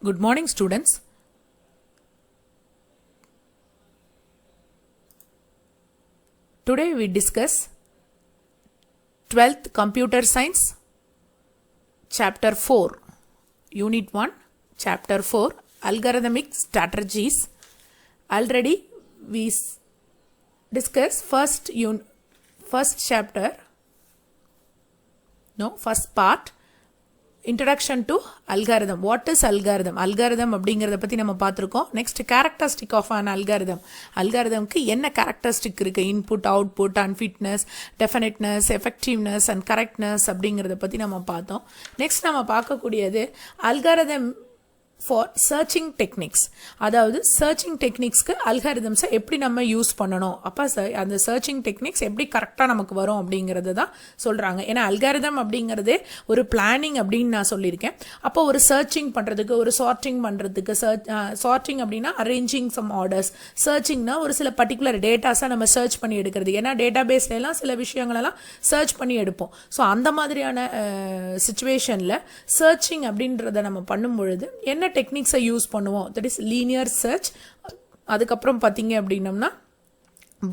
Good morning, students. Today we discuss 12th Computer Science, Chapter 4, Unit 1, Chapter 4, Algorithmic Strategies. Already we discussed first part, Introduction to algorithm. What is algorithm? Algorithm அப்படிங்கறத பத்தி நம்ம பார்த்திருக்கோம். Next, characteristic of an algorithm. Algorithmக்கு என்ன characteristic இருக்கு? Input, output, unfitness, definiteness, effectiveness and correctness அப்படிங்கறத பத்தி நம்ம பார்த்தோம். Next நம்ம பார்க்கக்கூடியது algorithm for searching techniques. அதாவது searching techniquesக்கு algorithms எப்படி நம்ம யூஸ் பண்ணணும், அப்ப அந்த searching techniques எப்படி கரெக்டா நமக்கு வரும் அப்படிங்கறது தான் சொல்றாங்க. ஏன்னா algorithm அப்படிங்கறதே ஒரு பிளானிங் அப்படின்னு நான் சொல்லியிருக்கேன். அப்போ ஒரு சர்ச்சிங் பண்றதுக்கு, ஒரு சார்ட்டிங் பண்றதுக்கு, சார்ட்டிங் அப்படின்னா அரேஞ்சிங் சம் ஆர்டர்ஸ், சர்ச்சிங்னா ஒரு சில பர்டிகுலர் டேட்டாஸை நம்ம சர்ச் பண்ணி எடுக்கிறது. ஏன்னா டேட்டா பேஸ்ல எல்லாம் சில விஷயங்களெல்லாம் சர்ச் பண்ணி எடுப்போம். ஸோ அந்த மாதிரியான சிச்சுவேஷன்ல சர்ச்சிங் அப்படின்றத நம்ம பண்ணும் பொழுது என்ன டெக்னிக்ஸை யூஸ் பண்ணுவோம்? That is linear search. அதுக்கப்புறம் பார்த்தீங்க அப்படின்னம்னா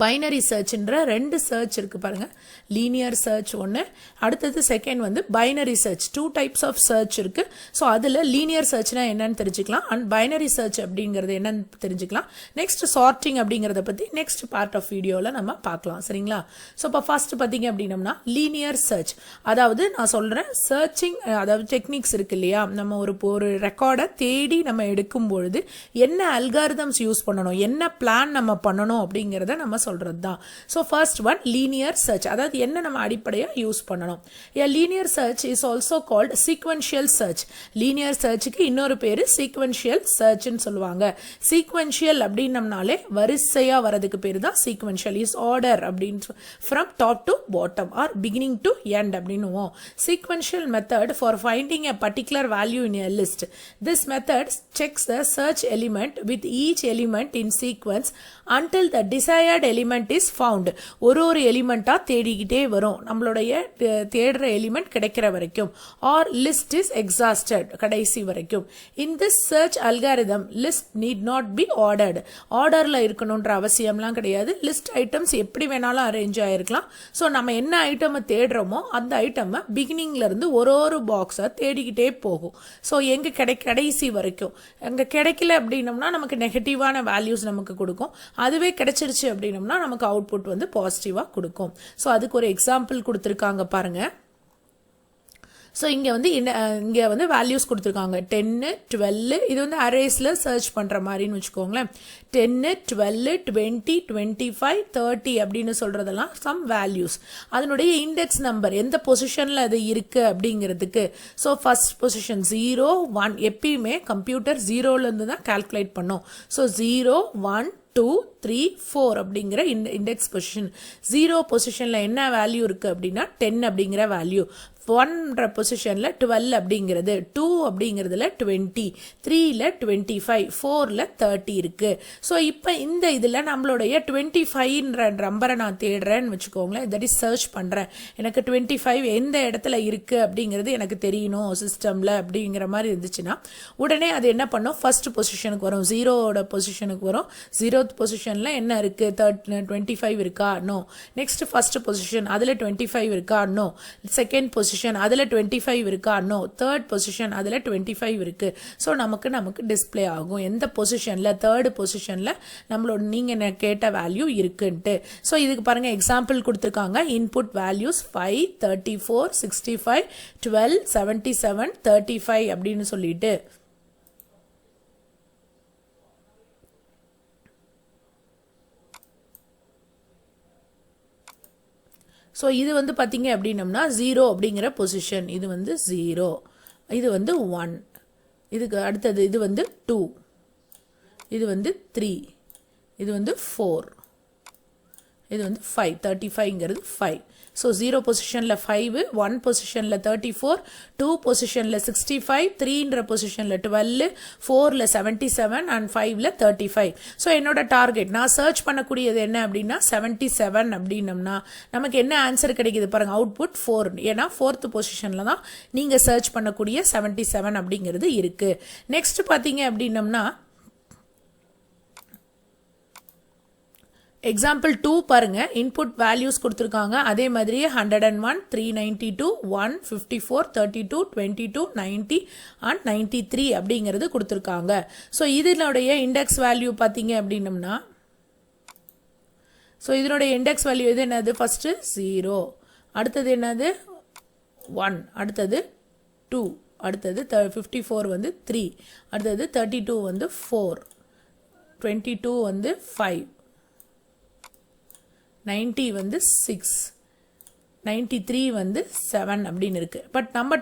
பைனரி சர்ச்ன்ற ரெண்டு சர்ச் இருக்கு பாருங்க. லீனியர் சர்ச் ஒன்று, அடுத்தது செகண்ட் வந்து binary search. 2 types of search இருக்கு. ஸோ அதில் லீனியர் சர்ச்னா என்னன்னு தெரிஞ்சுக்கலாம், அண்ட் பைனரி சர்ச் அப்படிங்கிறது என்னன்னு தெரிஞ்சுக்கலாம். நெக்ஸ்ட் சார்ட்டிங் அப்படிங்கிறத பற்றி நெக்ஸ்ட் பார்ட் ஆஃப் வீடியோவில் நம்ம பார்க்கலாம். சரிங்களா? ஸோ இப்போ ஃபர்ஸ்ட் பார்த்தீங்க அப்படின்னம்னா லீனியர் சர்ச். அதாவது நான் சொல்கிறேன் சர்ச்சிங், அதாவது டெக்னிக்ஸ் இருக்கு இல்லையா, நம்ம ஒரு ரெக்கார்டை தேடி நம்ம எடுக்கும் பொழுது என்ன அல்காரிதம்ஸ் யூஸ் பண்ணணும், என்ன பிளான் நம்ம பண்ணணும் அப்படிங்கிறத நம்ம சொல்றது தான். So first one linear search. அதாவது என்ன நம்ம அடிப்படையா யூஸ் பண்ணணும். A linear search is also called sequential search. Linear சர்ச்சுக்கு இன்னொரு பேரு sequential search ன்னு சொல்லுவாங்க. sequential அப்படின்னம்னாலே வரிசையா வரதுக்கு பேரு தான் sequential. is order அப்படின்னு from top to bottom or beginning to end அப்படின்னுவோம். sequential method for finding a particular value in a list. This method checks the search element with each element in sequence until the desired element is found. ஒரு எலிமெண்டா தேடிக்கிட்டே வரும், நம்மளுடைய தேடுற element கிடைக்கிற வரைக்கும். or list is exhausted, கடைசி வரைக்கும். in this search algorithm list need not be ordered. ஆர்டர்ல இருக்கணும்ன்ற அவசியம்லாம் கிடையாது. லிஸ்ட் ஐட்டம்ஸ் எப்படி வேணாலும் அரேஞ்ச் ஆயிருக்கலாம். ஸோ நம்ம என்ன ஐட்டம் தேடுறோமோ அந்த ஐட்டம் பிகினிங்ல இருந்து ஒரு பாக்ஸா தேடிக்கிட்டே போகும். ஸோ எங்க கடைசி வரைக்கும். அங்க கிடைக்கல அப்படின்னம்னா நமக்கு நெகட்டிவான வேல்யூஸ் நமக்கு கொடுக்கும். அதுவே கிடைச்சிருச்சு அப்படின்னம்னா நமக்கு அவுட்புட் வந்து பாசிட்டிவா கொடுக்கும். ஸோ அதுக்கு ஒரு எக்ஸாம்பிள் கொடுத்துருக்காங்க பாருங்க. ஸோ இங்கே வந்து வேல்யூஸ் கொடுத்துருக்காங்க 10, 12. இது வந்து அரேஸில் சர்ச் பண்ணுற மாதிரின்னு வச்சுக்கோங்களேன். 10, 12, 20, 25, 30 அப்படின்னு சொல்கிறதெல்லாம் சம் வேல்யூஸ். அதனுடைய இண்டெக்ஸ் நம்பர் எந்த பொசிஷனில் அது இருக்குது அப்படிங்கிறதுக்கு. So first position 0, 1. எப்பயுமே கம்ப்யூட்டர் 0லேருந்து தான் கால்குலேட் பண்ணும். ஸோ 0, 1, 2, 3, 4 அப்படிங்கிற இண்டெக்ஸ் பொசிஷன். 0 பொசிஷன்ல என்ன வேல்யூ இருக்கு அப்படின்னா 10 அப்படிங்கிற வேல்யூ. 1 பொசிஷன்ல 12 அப்படிங்கிறது, 2 அப்படிங்கிறதுல 20, 3ல 25, 4ல 30 இருக்கு. ஸோ இப்போ இந்த இதில் நம்மளுடைய 25ன்ற நம்பரை நான் தேடுறேன்னு வச்சுக்கோங்களேன். தட் இஸ் சர்ச் பண்ணுறேன். எனக்கு 25 எந்த இடத்துல இருக்கு அப்படிங்கிறது எனக்கு தெரியணும் சிஸ்டம்ல அப்படிங்கிற மாதிரி இருந்துச்சுன்னா உடனே அது என்ன பண்ணும், ஃபர்ஸ்ட் பொசிஷனுக்கு வரும், 0வோட பொசிஷனுக்கு வரும். 0th பொசிஷன்ல என்ன இருக்கு, 25 இருக்கா, நோ. நெக்ஸ்ட் ஃபர்ஸ்ட் பொசிஷன், அதுல 25 இருக்கா, நோ. செகண்ட் பொசிஷன், அதுல 25 இருக்கா, நோ. தேர்ட் பொசிஷன், அதுல 25 இருக்கு. ஸோ நமக்கு டிஸ்பிளே ஆகும் எந்த பொசிஷன்ல, தேர்ட் பொசிஷன்ல நம்மளோட நீங்க கேட்ட வேல்யூ இருக்குன்ட்டு. ஸோ இதுக்கு பாருங்க எக்ஸாம்பிள் கொடுத்துருக்காங்க. இன்புட் வேல்யூஸ் 5, 34, 65, 12, 77, 35 அப்படின்னு சொல்லிட்டு. ஸோ இது வந்து பார்த்தீங்க அப்படின்னம்னா 0 அப்படிங்கிற பொசிஷன். இது வந்து 0, இது வந்து 1, இதுக்கு அடுத்தது இது வந்து 2, இது வந்து 3, இது வந்து 4, இது வந்து 5 35ங்கிறது 5. ஸோ 0 பொசிஷனில் 5, 1 பொசிஷனில் 34, 2 பொசிஷனில் 65, 3ன்ற பொசிஷனில் 12, 4ல் 77 அண்ட் 5ல் 35. ஸோ என்னோட டார்கெட் நான் சர்ச் பண்ணக்கூடியது என்ன அப்படின்னா 77 அப்படின்னம்னா நமக்கு என்ன ஆன்சர் கிடைக்குது பாருங்க, அவுட்புட் 4. ஏன்னா 4th பொசிஷனில் தான் நீங்கள் சர்ச் பண்ணக்கூடிய 77 அப்படிங்கிறது இருக்கு. நெக்ஸ்ட் பார்த்தீங்க அப்படின்னம்னா எக்ஸாம்பிள் 2 பாருங்க, இன்புட் வேல்யூஸ் கொடுத்துருக்காங்க. அதே மாதிரி 101, 392, 1, 54, 32, 22, 90 அண்ட் 93 அப்படிங்கிறது கொடுத்துருக்காங்க. ஸோ இதனுடைய இண்டெக்ஸ் வேல்யூ பார்த்தீங்க அப்படின்னம்னா ஸோ இதனுடைய இண்டெக்ஸ் வேல்யூ எது என்னது, ஃபர்ஸ்ட் 0, அடுத்தது என்னது 1, அடுத்தது 2, அடுத்தது 54 வந்து 3, அடுத்தது 32 வந்து 4, 22 வந்து 5, 90 வந்து 6, 93 வந்து 7 அப்படின்னு இருக்கு. பட் நம்ம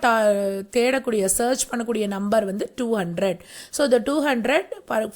தேடக்கூடிய சர்ச் பண்ணக்கூடிய நம்பர் வந்து 200. ஸோ இந்த 200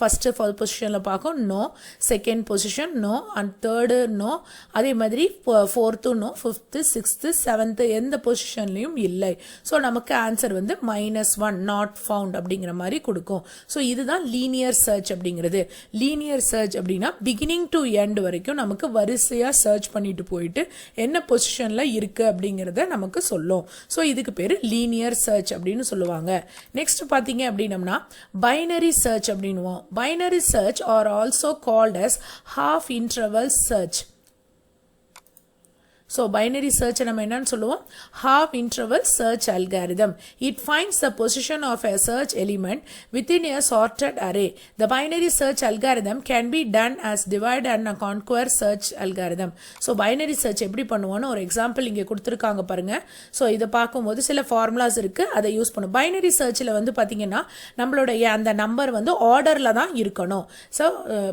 ஃபர்ஸ்ட் பொசிஷனில் பார்க்கும், no. Second position no, and third no. அதே மாதிரி fourth no, fifth, sixth, seventh எந்த பொசிஷன்லையும் இல்லை. ஸோ நமக்கு ஆன்சர் வந்து -1 நாட் ஃபவுண்ட் அப்படிங்கிற மாதிரி கொடுக்கும். ஸோ இதுதான் லீனியர் சர்ச் அப்படிங்கிறது. லீனியர் சர்ச் அப்படின்னா பிகினிங் டு எண்ட் வரைக்கும் நமக்கு வரிசையாக சர்ச் பண்ணிட்டு போயிட்டு என்ன பொசிஷனில் இருக்கு அப்படிங்கறத நமக்கு சொல்லும். சோ இதுக்கு பேரு லீனியர் சர்ச் அப்படின்னு சொல்லுவாங்க. நெக்ஸ்ட் பாத்தீங்க அப்படின்னா பைனரி சர்ச் அப்படின்னுவோம். Binary search are also called as half interval search. So binary search நம்ம என்னன்னு சொல்லுவோம், half interval search algorithm. It finds the position of a search element within a sorted array. The binary search algorithm can be done as divide and conquer search algorithm. So binary search எப்படி பண்ணுவோம்னு ஒரு example இங்க கொடுத்திருக்காங்க பாருங்க. So இத பார்க்கும்போது சில formulas இருக்கு, அதை யூஸ் பண்ணும். பைனரி சர்ச்ல வந்து பாத்தீங்கன்னா நம்மளுடைய அந்த நம்பர் வந்து ஆர்டர்ல தான் இருக்கணும். So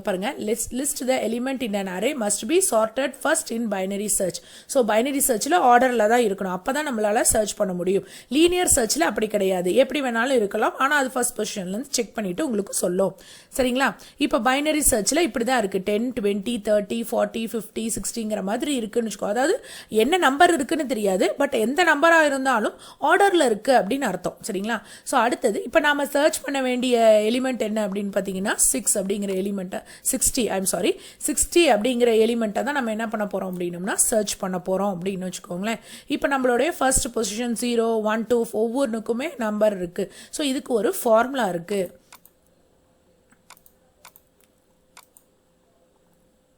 பாருங்க, list the element in an array must be sorted first in binary search. So binary சர்ச்சில் ஆர்டரில் தான் இருக்கணும், அப்போ தான் நம்மளால் சர்ச் பண்ண முடியும். லீனியர் சர்ச்சில் அப்படி கிடையாது, எப்படி வேணாலும் இருக்கலாம், ஆனால் அது ஃபர்ஸ்ட் பொசிஷன்லேருந்து செக் பண்ணிவிட்டு உங்களுக்கு சொல்லும். சரிங்களா? இப்போ பைனரி சர்ச்சில் இப்படி தான் இருக்குது, 10, 20, 30, 40, 50, 60ங்கிற மாதிரி இருக்குன்னு வச்சுக்கோ. அதாவது என்ன நம்பர் இருக்குன்னு தெரியாது, பட் எந்த நம்பராக இருந்தாலும் ஆர்டரில் இருக்குது அப்படின்னு அர்த்தம். சரிங்களா? ஸோ அடுத்தது இப்போ நாம் சர்ச் பண்ண வேண்டிய எலிமெண்ட் என்ன அப்படின்னு பார்த்தீங்கன்னா 6 அப்படிங்கிற எலிமெண்ட்டை 60 அப்படிங்கிற எலிமெண்ட்டை தான் நம்ம என்ன பண்ண போகிறோம் அப்படின்னம்னா சர்ச் பண்ண போறோம் அப்படின்னு வச்சுக்கோங்களேன். இப்போ நம்மளுடைய ஃபர்ஸ்ட் பொசிஷன் 0, 1, 2 ஒவ்வொன்றுக்குமே நம்பர் இருக்கு. ஸோ இதுக்கு ஒரு ஃபார்முலா இருக்கு.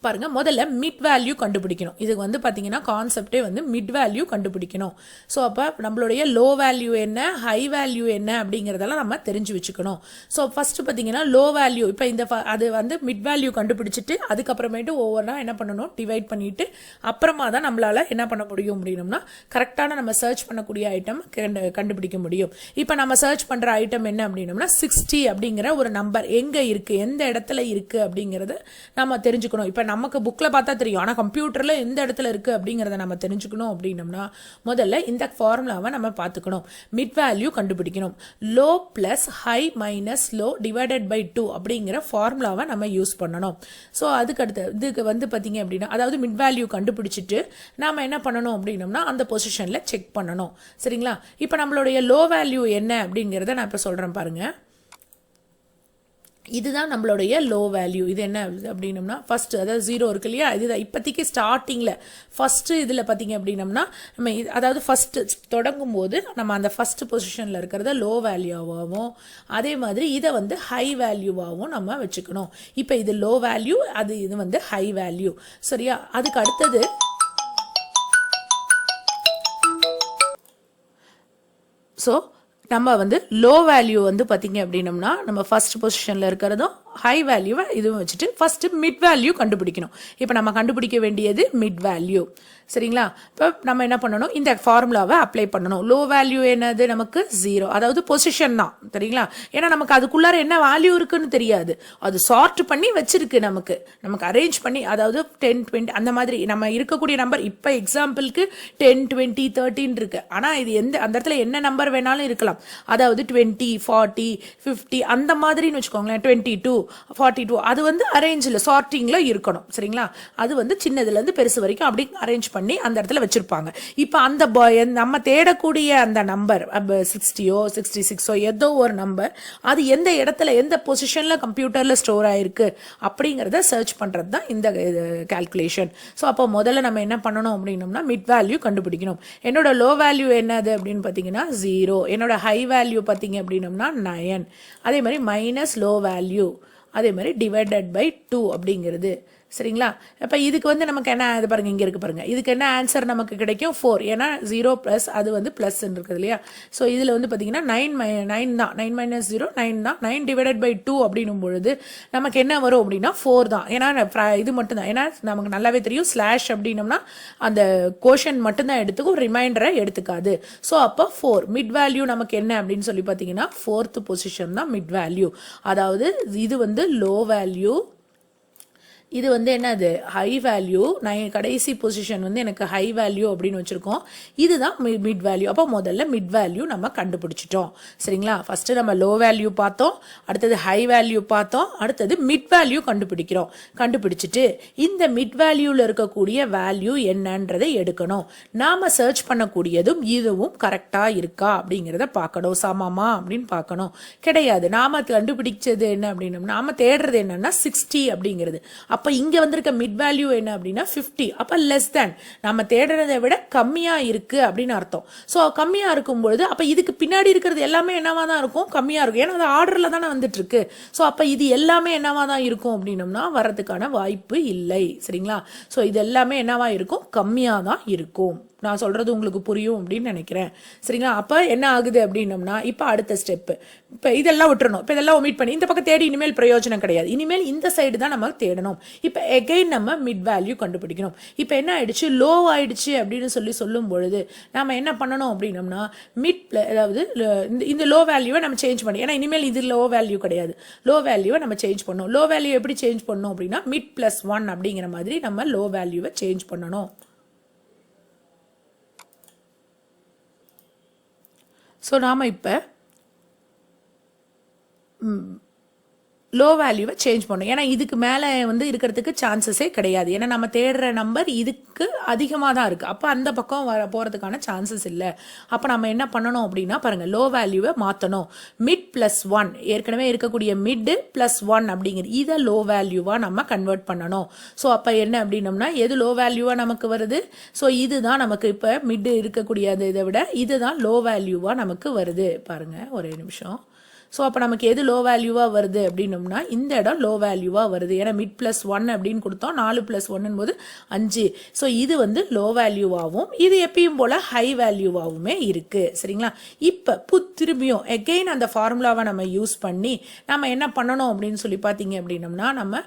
பாருங்க, முதல்ல மிட் வேல்யூ கண்டுபிடிக்கணும். இதுக்கு வந்து பாத்தீங்கன்னா கான்செப்டே வந்து மிட் வேல்யூ கண்டுபிடிக்கணும். ஸோ அப்போ நம்மளுடைய லோ வேல்யூ என்ன, ஹை வேல்யூ என்ன அப்படிங்கிறதெல்லாம் நம்ம தெரிஞ்சு வச்சுக்கணும். ஸோ ஃபர்ஸ்ட் பார்த்தீங்கன்னா லோ வேல்யூ, இப்போ இந்த அது வந்து மிட் வேல்யூ கண்டுபிடிச்சிட்டு அதுக்கப்புறமேட்டு ஒவ்வொன்றா என்ன பண்ணணும், டிவைட் பண்ணிட்டு அப்புறமா தான் நம்மளால என்ன பண்ண முடியும் அப்படின்னம்னா கரெக்டான நம்ம சர்ச் பண்ணக்கூடிய ஐட்டம் கண்டுபிடிக்க முடியும். இப்போ நம்ம சர்ச் பண்ற ஐட்டம் என்ன அப்படின்னம்னா 60 அப்படிங்கிற ஒரு நம்பர் எங்க இருக்கு, எந்த இடத்துல இருக்கு அப்படிங்கறத நம்ம தெரிஞ்சுக்கணும். இப்போ நமக்கு புக்ல பார்த்தா தெரியும், ஆனா கம்ப்யூட்டர்ல எந்த இடத்துல இருக்கு அப்படிங்கறத நம்ம தெரிஞ்சுக்கணும் அப்படின்னம்னா முதல்ல இந்த ஃபார்முலாவை நம்ம பார்த்துக்கணும். மிட் வேல்யூ கண்டுபிடிக்கணும். Low plus high minus low divided by 2 அப்படிங்கிற ஃபார்முலாவை நம்ம யூஸ் பண்ணணும். ஸோ அதுக்கு அடுத்து இதுக்கு வந்து பார்த்தீங்க அப்படின்னா அதாவது மிட் வேல்யூ கண்டுபிடிச்சிட்டு நாம என்ன பண்ணணும் அப்படின்னம்னா அந்த பொசிஷன்ல செக் பண்ணணும். சரிங்களா? இப்போ நம்மளுடைய லோ வேல்யூ என்ன அப்படிங்கிறத நான் இப்போ சொல்றேன் பாருங்க. இதுதான் நம்மளுடைய லோ வேல்யூ. இது என்ன அப்படின்னம்னா ஃபர்ஸ்ட் அதாவது 0 இருக்கு இல்லையா, இதுதான் இப்போதைக்கு ஸ்டார்டிங்ல ஃபர்ஸ்ட் இதுல பாத்தீங்க அப்படின்னம்னா நம்ம அதாவது ஃபர்ஸ்ட் தொடங்கும் போது நம்ம அந்த ஃபர்ஸ்ட் பொசிஷன்ல இருக்கிறத லோ வேல்யூவாகவும் அதே மாதிரி இதை வந்து ஹை வேல்யூவாகவும் நம்ம வச்சுக்கணும். இப்போ இது லோ வேல்யூ, இது வந்து ஹை வேல்யூ. சரியா? அதுக்கு அடுத்தது ஸோ நம்ம வந்து லோ வேல்யூ வந்து பார்த்தீங்க அப்படின்னம்னா நம்ம ஃபர்ஸ்ட் பொசிஷனில் இருக்கிறதும் ஹை வேல்யூவை இதுவும் வச்சுட்டு ஃபர்ஸ்ட் மிட் வேல்யூ கண்டுபிடிக்கணும். இப்போ நம்ம கண்டுபிடிக்க வேண்டியது மிட் வேல்யூ. சரிங்களா? இப்போ நம்ம என்ன பண்ணணும், இந்த ஃபார்முலாவை அப்ளை பண்ணணும். லோ வேல்யூ என்னது, நமக்கு 0, அதாவது பொசிஷன் தான். சரிங்களா? ஏன்னா நமக்கு அதுக்குள்ளார என்ன வேல்யூ இருக்குன்னு தெரியாது, அது சார்ட் பண்ணி வச்சிருக்கு, நமக்கு அரேஞ்ச் பண்ணி, அதாவது 10, 20 அந்த மாதிரி நம்ம இருக்கக்கூடிய நம்பர். இப்போ எக்ஸாம்பிளுக்கு 10, 20, 13 இருக்கு. ஆனால் இது அந்த இடத்துல என்ன நம்பர் வேணாலும் இருக்கலாம். அதாவது 20, 40, 50 அந்த மாதிரின்னு வச்சுக்கோங்களேன். 22 42 அது வந்து அரேஞ்சில் சார்ட்டிங்கில் இருக்கணும் சரிங்களா. அது வந்து சின்னதுலேருந்து பெருசு வரைக்கும் அப்படி அரேஞ்ச் பண்ணி அந்த இடத்துல வச்சுருப்பாங்க. இப்போ அந்த நம்ம தேடக்கூடிய அந்த நம்பர் 60ஓ 66ஓ ஏதோ ஒரு நம்பர் அது எந்த இடத்துல எந்த பொசிஷனில் கம்ப்யூட்டரில் ஸ்டோர் ஆகிருக்கு அப்படிங்கிறத சர்ச் பண்ணுறது தான் இந்த கால்குலேஷன். ஸோ அப்போ முதல்ல நம்ம என்ன பண்ணணும் அப்படின்னோம்னா மிட் வேல்யூ கண்டுபிடிக்கணும். என்னோட லோ வேல்யூ என்னது அப்படின்னு பார்த்தீங்கன்னா 0, என்னோட ஹை வேல்யூ பார்த்தீங்க அப்படின்னோம்னா 9, அதே மாதிரி மைனஸ் லோ வேல்யூ, அதே மாதிரி டிவைடட் பை 2 அப்படிங்கிறது சரிங்களா. இப்போ இதுக்கு வந்து நமக்கு என்ன இது பாருங்க, இங்கே இருக்கு பாருங்க, இதுக்கு என்ன ஆன்சர் நமக்கு கிடைக்கும் 4, ஏன்னா 0 ப்ளஸ் அது வந்து ப்ளஸ் இருக்குது இல்லையா. ஸோ இதில் வந்து பார்த்தீங்கன்னா 9 தான், 9 மைனஸ் 0 9 தான், 9 டிவைடட் பை 2 அப்படின்னும் பொழுது நமக்கு என்ன வரும் அப்படின்னா 4 தான். ஏன்னா இது மட்டும்தான், ஏன்னா நமக்கு நல்லாவே தெரியும் ஸ்லாஷ் அப்படின்னோம்னா அந்த கோஷன் மட்டும்தான் எடுத்துக்கும், ரிமைண்டரை எடுத்துக்காது. ஸோ அப்போ 4 மிட் வேல்யூ நமக்கு என்ன அப்படின்னு சொல்லி பார்த்தீங்கன்னா 4th பொசிஷன் தான் மிட் வேல்யூ. அதாவது இது வந்து லோ வேல்யூ, இது வந்து என்னது ஹை வேல்யூ. நான் கடைசி பொசிஷன் வந்து எனக்கு ஹை வேல்யூ அப்படின்னு வச்சுருக்கோம். இதுதான் மிட் வேல்யூ. அப்போ முதல்ல மிட் வேல்யூ நம்ம கண்டுபிடிச்சிட்டோம் சரிங்களா. ஃபஸ்ட்டு நம்ம லோ வேல்யூ பார்த்தோம், அடுத்தது ஹை வேல்யூ பார்த்தோம், அடுத்தது மிட் வேல்யூ கண்டுபிடிக்கிறோம். கண்டுபிடிச்சிட்டு இந்த மிட் வேல்யூவில் இருக்கக்கூடிய வேல்யூ என்னன்றதை எடுக்கணும். நாம் சர்ச் பண்ணக்கூடியதும் இதுவும் கரெக்டாக இருக்கா அப்படிங்கிறத பார்க்கணும். சமமா அப்படின்னு பார்க்கணும். கிடையாது, நாம் கண்டுபிடிச்சது என்ன அப்படின்னா நாம் தேடுறது என்னன்னா 60 அப்படிங்கிறது. அப்போ இங்கே வந்திருக்க மிட் வேல்யூ என்ன அப்படின்னா 50. அப்போ லெஸ் தேன், நம்ம தேடுறதை விட கம்மியாக இருக்குது அப்படின்னு அர்த்தம். ஸோ கம்மியாக இருக்கும்பொழுது அப்போ இதுக்கு பின்னாடி இருக்கிறது எல்லாமே என்னவா தான் இருக்கும், கம்மியாக இருக்கும். ஏன்னா அது ஆர்டரில் தானே வந்துட்டு இருக்கு. ஸோ அப்போ இது எல்லாமே என்னவா தான் இருக்கும் அப்படின்னோம்னா வர்றதுக்கான வாய்ப்பு இல்லை சரிங்களா. ஸோ இது எல்லாமே என்னவா இருக்கும், கம்மியாக தான் இருக்கும். நான் சொல்கிறது உங்களுக்கு புரியும் அப்படின்னு நினைக்கிறேன் சரிங்களா. அப்போ என்ன ஆகுது அப்படின்னோம்னா இப்போ அடுத்த ஸ்டெப்பு, இப்போ இதெல்லாம் விட்டுறணும். இப்போ இதெல்லாம் ஒமிட் பண்ணி இந்த பக்கம் தேடி இனிமேல் பிரயோஜனம் கிடையாது. இனிமேல் இந்த சைடு தான் நம்ம தேடணும். இப்போ எகைன் நம்ம மிட் வேல்யூ கண்டுபிடிக்கணும். இப்போ என்ன ஆயிடுச்சு, லோ ஆயிடுச்சு அப்படின்னு சொல்லும் பொழுது நம்ம என்ன பண்ணணும் அப்படின்னோம்னா அதாவது இந்த லோ வேல்யூவை நம்ம சேஞ்ச் பண்ணி, ஏன்னா இனிமேல் இது லோ வேல்யூ கிடையாது, லோ வேல்யூவை நம்ம சேஞ்ச் பண்ணணும். லோ வேல்யூ எப்படி சேஞ்ச் பண்ணணும் அப்படின்னா மிட் +1 அப்படிங்கிற மாதிரி நம்ம லோ வேல்யூவை சேஞ்ச் பண்ணணும். ஸோ நாம் இப்போ லோ வேல்யூவை சேஞ்ச் பண்ணணும். ஏன்னா இதுக்கு மேலே வந்து இருக்கிறதுக்கு சான்சஸே கிடையாது. ஏன்னா நம்ம தேடுற நம்பர் இதுக்கு அதிகமாக தான் இருக்குது. அப்போ அந்த பக்கம் போகிறதுக்கான சான்சஸ் இல்லை. அப்போ நம்ம என்ன பண்ணணும் அப்படின்னா பாருங்கள், லோ வேல்யூவை மாற்றணும். மிட் +1, ஏற்கனவே இருக்கக்கூடிய மிட் +1 அப்படிங்கிறது இதை லோ வேல்யூவாக நம்ம கன்வெர்ட் பண்ணணும். ஸோ அப்போ என்ன அப்படின்னோம்னா எது லோ வேல்யூவாக நமக்கு வருது, ஸோ இதுதான் நமக்கு இப்போ மிட் இருக்கக்கூடிய இதை விட இதுதான் லோ வேல்யூவாக நமக்கு வருது. பாருங்கள் ஒரே நிமிஷம். ஸோ அப்போ நமக்கு எது லோ வேல்யூவாக வருது அப்படின்னோம்னா இந்த இடம் லோ வேல்யூவாக வருது. ஏன்னா மிட் +1 அப்படின்னு கொடுத்தோம், 4 + 1 போது 5. ஸோ இது வந்து லோ வேல்யூவாகவும் இது எப்பயும் போல் ஹை வேல்யூவாகவுமே இருக்குது சரிங்களா. இப்போ திரும்பியும் எகெயின் அந்த ஃபார்முலாவை நம்ம யூஸ் பண்ணி நம்ம என்ன பண்ணணும் அப்படின்னு சொல்லி பார்த்தீங்க அப்படின்னோம்னா நம்ம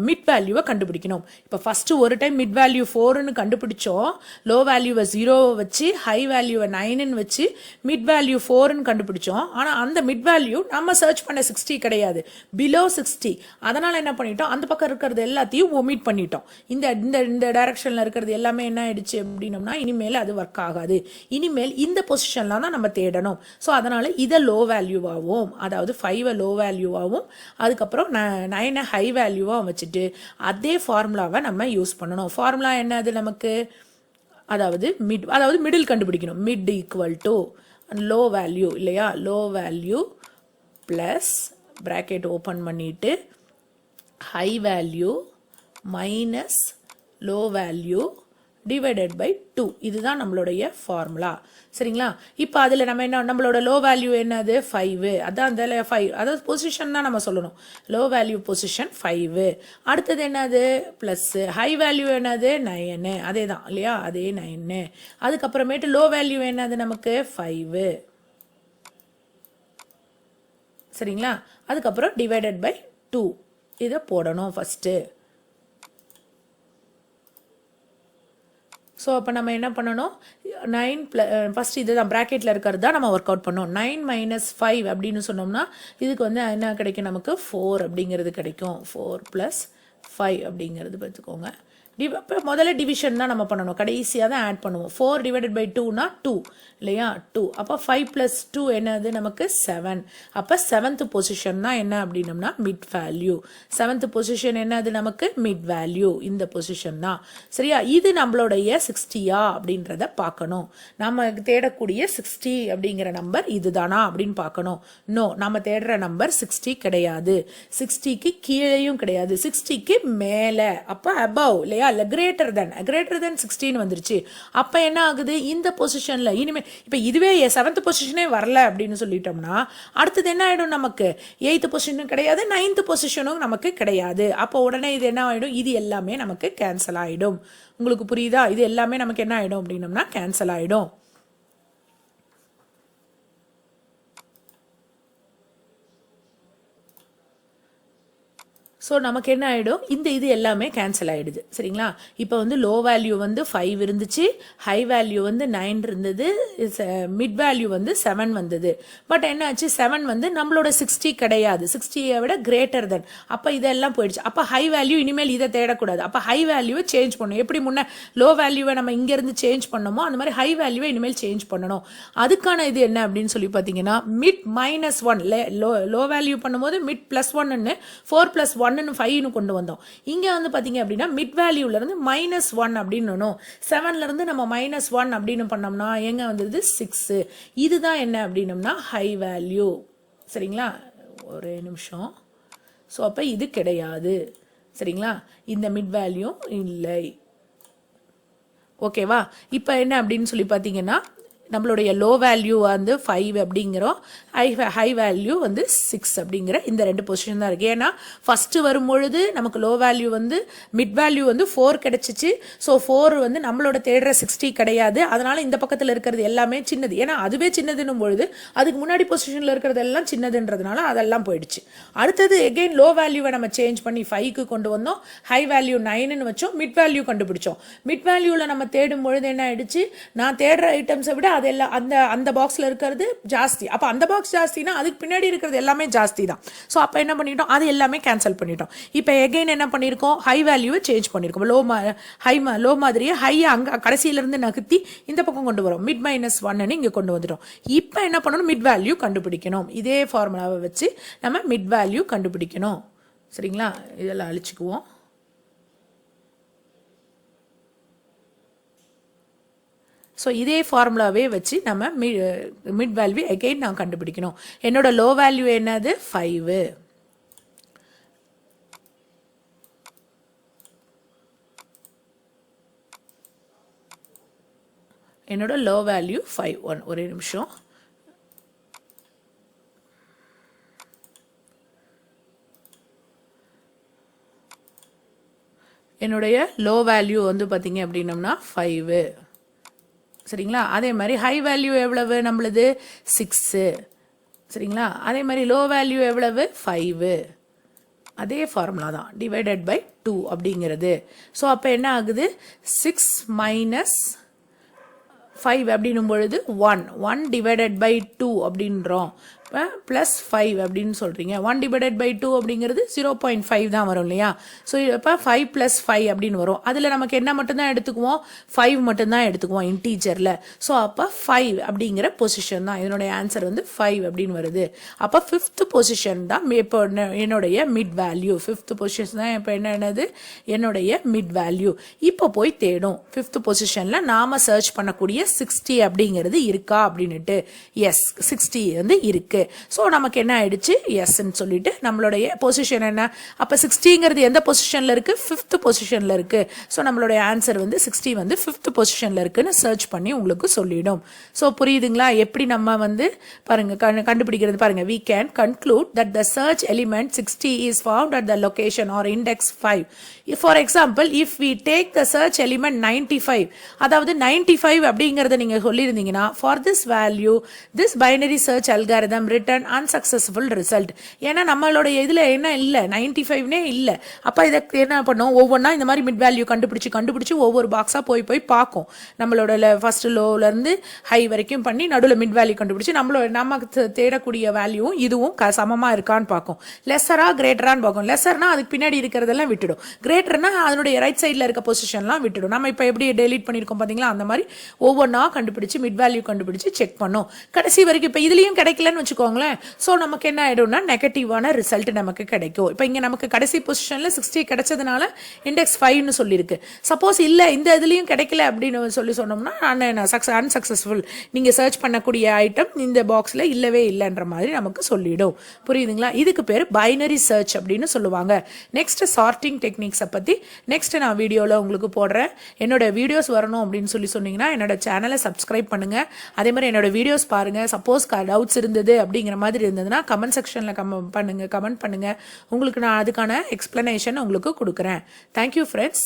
மிட் வேல்யூவை கண்டுபிடிக்கணும். இப்போ ஃபஸ்ட்டு ஒரு டைம் மிட் வேல்யூ 4ன்னு கண்டுபிடிச்சோம், லோ வேல்யூவை 0 வச்சு ஹை வேல்யூவை 9ன்னு வச்சு மிட் வேல்யூ 4ன்னு கண்டுபிடிச்சோம். ஆனால் அந்த மிட் வேல்யூ நம்ம சர்ச் பண்ண 60 கிடையாது, பிலோ 60. அதனால் என்ன பண்ணிட்டோம், அந்த பக்கம் இருக்கிறது எல்லாத்தையும் ஒமிட் பண்ணிட்டோம். இந்த டைரக்ஷனில் இருக்கிறது எல்லாமே என்ன ஆயிடுச்சு அப்படின்னோம்னா இனிமேல் அது ஒர்க் ஆகாது. இனிமேல் இந்த பொசிஷன்லாம் தான் நம்ம தேடணும். ஸோ அதனால் இதை லோ வேல்யூவாகவும், அதாவது 5 லோ வேல்யூவாகவும் அதுக்கப்புறம் 9 ஹை வேல்யூவாக வச்சுட்டு அதே ஃபார்முலாவை நம்ம யூஸ் பண்ணணும். ஃபார்முலா என்னது நமக்கு, அதாவது மிடில் கண்டுபிடிக்கணும். Mid equal to low value இல்லையா, low value plus bracket open பண்ணிட்டு high value minus low value divided by 2. இதுதான் நம்மளுடைய ஃபார்முலா சரிங்களா. இப்போ அதில் நம்ம என்ன, நம்மளோட லோ வேல்யூ என்னது 5, அதான் அந்த 5, அதாவது பொசிஷன் தான் நம்ம சொல்லணும். Low value position 5. அடுத்தது என்னது ப்ளஸ் ஹை வேல்யூ என்னது 9, அதே தான் இல்லையா, அதே 9. அதுக்கப்புறமேட்டு லோ வேல்யூ என்னது நமக்கு 5 சரிங்களா. அதுக்கப்புறம் டிவைடட் பை 2 இதை போடணும் ஃபஸ்ட்டு. ஸோ அப்போ நம்ம என்ன பண்ணணும், 9 ஃபஸ்ட் இது தான் ப்ராக்கெட்டில் இருக்கிறது தான் நம்ம ஒர்க் அவுட் பண்ணோம். 9 - 5 அப்படின்னு சொன்னோம்னா இதுக்கு வந்து என்ன கிடைக்கும் நமக்கு 4 அப்படிங்கிறது கிடைக்கும். 4 + 5 அப்படிங்கிறது பார்த்துக்கோங்க. இப்போ முதல்ல டிவிஷன் தான் நம்ம பண்ணணும், கடைசியாக தான் ஆட் பண்ணுவோம். 4 டிவைடட் பை 2னா 2 இல்லையா, 2. அப்போ 5 + 2 என்னது நமக்கு 7. அப்போ 7th பொசிஷன் தான் என்ன அப்படின்னம்னா மிட் வேல்யூ. 7th பொசிஷன் என்னது நமக்கு மிட் வேல்யூ, இந்த பொசிஷன் தான். சரியா, இது நம்மளுடைய 60யா அப்படின்றத பார்க்கணும். நம்ம தேடக்கூடிய 60 அப்படிங்கிற நம்பர் இதுதானா அப்படின்னு பார்க்கணும். நோ, நம்ம தேடுற நம்பர் 60 கிடையாது, 60க்கு கீழேயும் கிடையாது, 60க்கு மேலே. அப்போ அபவ் இல்லையா, இல்லை கிரேட்டர் தென் 16 வந்துருச்சு. அப்போ என்ன ஆகுது, இந்த பொசிஷனில் இனிமேல் இப்போ இதுவே 7th பொசிஷனே வரல அப்படின்னு சொல்லிட்டோம்னா அடுத்தது என்ன ஆகிடும், நமக்கு 8th பொசிஷனும் கிடையாது, 9th பொசிஷனும் நமக்கு கிடையாது. அப்போ உடனே இது என்ன ஆகிடும், இது எல்லாமே நமக்கு கேன்சல் ஆகிடும். உங்களுக்கு புரியுதா, இது எல்லாமே நமக்கு என்ன ஆகிடும் அப்படின்னம்னா கேன்சல் ஆகிடும். ஸோ நமக்கு என்ன ஆகிடும், இந்த இது எல்லாமே கேன்சல் ஆகிடுது. சரிங்களா, இப்போ வந்து லோ வேல்யூ வந்து 5 இருந்துச்சு, ஹை வேல்யூ வந்து 9 இருந்தது, மிட் வேல்யூ வந்து 7 வந்தது. பட் என்னாச்சு, 7 வந்து நம்மளோட 60 கிடையாது, 60யை விட கிரேட்டர் தென். அப்போ இதெல்லாம் போயிடுச்சு. அப்போ ஹை வேல்யூ இனிமேல் இதை தேடக்கூடாது. அப்போ ஹை வேல்யூவை சேஞ்ச் பண்ணணும். எப்படி முன்னே லோ வேல்யூவை நம்ம இங்கேருந்து சேஞ்ச் பண்ணோமோ அந்த மாதிரி ஹை வேல்யூவை இனிமேல் சேஞ்ச் பண்ணணும். அதுக்கான இது என்ன அப்படின்னு சொல்லி பார்த்தீங்கன்னா மிட் -1. லோ வேல்யூ பண்ணும்போது மிட் +1ன்னு 4 + 1 5 கொண்டு வந்தோம். இங்க வந்து பாத்தீங்க அப்படின்னா மிட் வேல்யூல இருந்து -1 அப்படின்னு 7ல இருந்து நம்ம -1 அப்படின்னு பண்ணோம்னா எங்க வந்துருது 6. இதுதான் என்ன அப்படின்னம்னா ஹை வேல்யூ. சரிங்களா, ஒரே நிமிஷம். ஸோ அப்போ இது கிடையாது. சரிங்களா, இந்த மிட் வேல்யூ இல்லை. ஓகேவா, இப்போ என்ன அப்படின்னு சொல்லி பார்த்தீங்கன்னா நம்மளுடைய லோ வேல்யூ வந்து 5 அப்படிங்கிறோம், ஹை வேல்யூ வந்து 6 அப்படிங்கிற இந்த 2 பொசிஷன் தான் இருக்குது. ஏன்னா ஃபஸ்ட்டு வரும்பொழுது நமக்கு லோ வேல்யூ வந்து மிட் வேல்யூ வந்து 4 கிடைச்சிச்சு. ஸோ 4 வந்து நம்மளோட தேடுற 60 கிடையாது. அதனால் இந்த பக்கத்தில் இருக்கிறது எல்லாமே சின்னது. ஏன்னா அதுவே சின்னதுன்னும் பொழுது அதுக்கு முன்னாடி பொசிஷனில் இருக்கிறது எல்லாம் சின்னதுன்றதுனால அதெல்லாம் போயிடுச்சு. அடுத்தது எகெயின் லோ வேல்யூவை நம்ம சேஞ்ச் பண்ணி 5க்கு கொண்டு வந்தோம், ஹை வேல்யூ 9ன்னு வச்சோம், மிட் வேல்யூ கண்டுபிடிச்சோம். மிட் வேல்யூவில் நம்ம தேடும் பொழுது என்ன ஆயிடுச்சு, நான் தேடுற ஐட்டம்ஸை விட அதெல்லாம் அந்த பாக்ஸில் இருக்கிறது ஜாஸ்தி. அப்போ அந்த பாக்ஸ் ஜாஸ்தினா அதுக்கு பின்னாடி இருக்கிறது எல்லாமே ஜாஸ்தி தான். ஸோ அப்போ என்ன பண்ணிட்டோம், அது எல்லாமே கேன்சல் பண்ணிட்டோம். இப்போ எகெயின் என்ன பண்ணியிருக்கோம், ஹை வேல்யூவை சேஞ்ச் பண்ணியிருக்கோம். லோ மாதிரியே ஹையை அங்கே கடைசியிலேருந்து நகர்த்தி இந்த பக்கம் கொண்டு வரோம், மிட் -1ன்னு இங்கே கொண்டு வந்துட்டோம். இப்போ என்ன பண்ணணும், மிட் வேல்யூ கண்டுபிடிக்கணும். இதே ஃபார்முலாவை வச்சு நம்ம மிட் வேல்யூ கண்டுபிடிக்கணும். சரிங்களா, இதெல்லாம் அழிச்சுக்குவோம். ஸோ இதே ஃபார்முலாவே வச்சு நம்ம மிட் வேல்யூ எகெயின் நான் கண்டுபிடிக்கணும். என்னோட லோ வேல்யூ என்னது 5. என்னோட லோ வேல்யூ 5. ஒரே நிமிஷம். என்னுடைய லோ வேல்யூ வந்து பார்த்தீங்க அப்படின்னம்னா 5. சரிங்களா, அதே மாதிரி ஹை வேல்யூ எவ்வளவு நம்மளது 6. சரிங்களா, அதே மாதிரி லோ வேல்யூ எவ்வளவு 5. அதே ஃபார்முலா தான், டிவைடட் பை 2 அப்படிங்கிறது. ஸோ அப்போ என்ன ஆகுது, 6 - 5 அப்படின்னும் பொழுது 1 டிவைடட் பை 2 அப்படின்றோம். +5 அப்படின்னு சொல்கிறீங்க. 1 டிவைடட் பை 2 அப்படிங்கிறது 0.5 தான் வரும் இல்லையா. ஸோ இப்போ 5 + 5 அப்படின்னு வரும். அதில் நமக்கு என்ன மட்டும்தான் எடுத்துக்குவோம், 5 மட்டும்தான் எடுத்துக்குவோம் இன்டீஜரில். ஸோ அப்போ 5 அப்படிங்கிற பொசிஷன் தான் இதனுடைய ஆன்சர் வந்து 5 அப்படின்னு வருது. அப்போ 5th பொசிஷன் தான் இப்போ என்னுடைய மிட் வேல்யூ. 5th பொசிஷன் தான் இப்போ என்னது என்னுடைய மிட் வேல்யூ. இப்போ போய் தேடும் 5th பொசிஷனில் நாம் சர்ச் பண்ணக்கூடிய 60 அப்படிங்கிறது இருக்கா அப்படின்னுட்டு. எஸ், 60 வந்து இருக்கு. ஸோ நமக்கு என்ன ஆயிடுச்சு, எஸ்ன்னு சொல்லிட்டு நம்மளுடைய பொசிஷன் என்ன, அப்போ 60ங்கிறது எந்த பொசிஷனில் இருக்குது, 5th பொசிஷனில் இருக்குது. ஸோ நம்மளுடைய ஆன்சர் வந்து 60 வந்து 5th பொசிஷனில் இருக்குன்னு சர்ச் பண்ணி உங்களுக்கு சொல்லிடும். ஸோ புரியுதுங்களா, எப்படி நம்ம வந்து பாருங்க கண்டுபிடிக்கிறது பாருங்க. We can conclude that the search element 60 is found at the location or index 5. For example, if we take the search element 95, அதாவது 95 அப்படிங்கிறத நீங்கள் சொல்லியிருந்தீங்கன்னா, for this value this binary search algorithm return unsuccessful result. ஏன்னா நம்மளோட இதில் என்ன இல்லை 95 இல்லை. அப்போ இதை என்ன பண்ணோம், ஒவ்வொன்றா இந்த மாதிரி மிட் வேல்யூ கண்டுபிடிச்சி ஒவ்வொரு பாக்ஸாக போய் பார்க்கும். நம்மளோட ஃபர்ஸ்ட் லோலேருந்து ஹை வரைக்கும் பண்ணி நடுவில் மிட் வேல்யூ கண்டுபிடிச்சி நமக்கு தேடக்கூடிய வேல்யூவும் இதுவும் சமமாக இருக்கான்னு பார்க்கும். லெஸரா கிரேட்டரான்னு பார்க்கும். லெஸர்னா அதுக்கு பின்னாடி இருக்கிறதெல்லாம் விட்டுடும், கிரேட்டர்னா அதனுடைய ரைட் சைடில் இருக்க பொசிஷன்லாம் விட்டுடும். நம்ம இப்போ எப்படி டெலீட் பண்ணியிருக்கோம் பார்த்தீங்களா, அந்த மாதிரி ஒவ்வொன்றா கண்டுபிடிச்சி மிட் வேல்யூ கண்டுபிடிச்சி செக் பண்ணோம். கடைசி வரைக்கும் இப்போ இதுலேயும் கிடைக்கலன்னு வச்சுக்கோங்களேன், ஸோ நமக்கு என்ன ஆகிடும்னா நெகட்டிவான ரிசல்ட் நமக்கு கிடைக்கும். இப்போ இங்கே நமக்கு கடைசி பொசிஷனில் 60 கிடைச்சதுனால இண்டெக்ஸ் 5ன்னு சொல்லியிருக்கு. சப்போஸ் இல்லை இந்த இதுலேயும் கிடைக்கல அப்படின்னு சொன்னோம்னா அன்சக்சஸ்ஃபுல், நீங்கள் சர்ச் பண்ணக்கூடிய ஐட்டம் இந்த பாக்ஸில் இல்லவே இல்லைன்ற மாதிரி நமக்கு சொல்லிடும். புரியுதுங்களா? இதுக்கு பேர் பைனரி சர்ச் அப்படின்னு சொல்லுவாங்க. நெக்ஸ்ட் சார்ட்டிங் டெக்னிக்ஸை பற்றி நெக்ஸ்ட் நான் வீடியோவில் உங்களுக்கு போடுறேன். என்னோட வீடியோஸ் வரணும் அப்படின்னு சொன்னீங்கன்னா என்னோட சேனலை சப்ஸ்கிரைப் பண்ணுங்க. அதே மாதிரி என்னோட வீடியோஸ் பாருங்க. சப்போஸ் டவுட்ஸ் இருந்தது அப்படிங்கிற மாதிரி இருந்ததுன்னா கமெண்ட் செக்ஷனில் கமெண்ட் பண்ணுங்க. உங்களுக்கு நான் அதுக்கான எக்ஸ்பிளனேஷன் உங்களுக்கு கொடுக்குறேன். Thank you friends.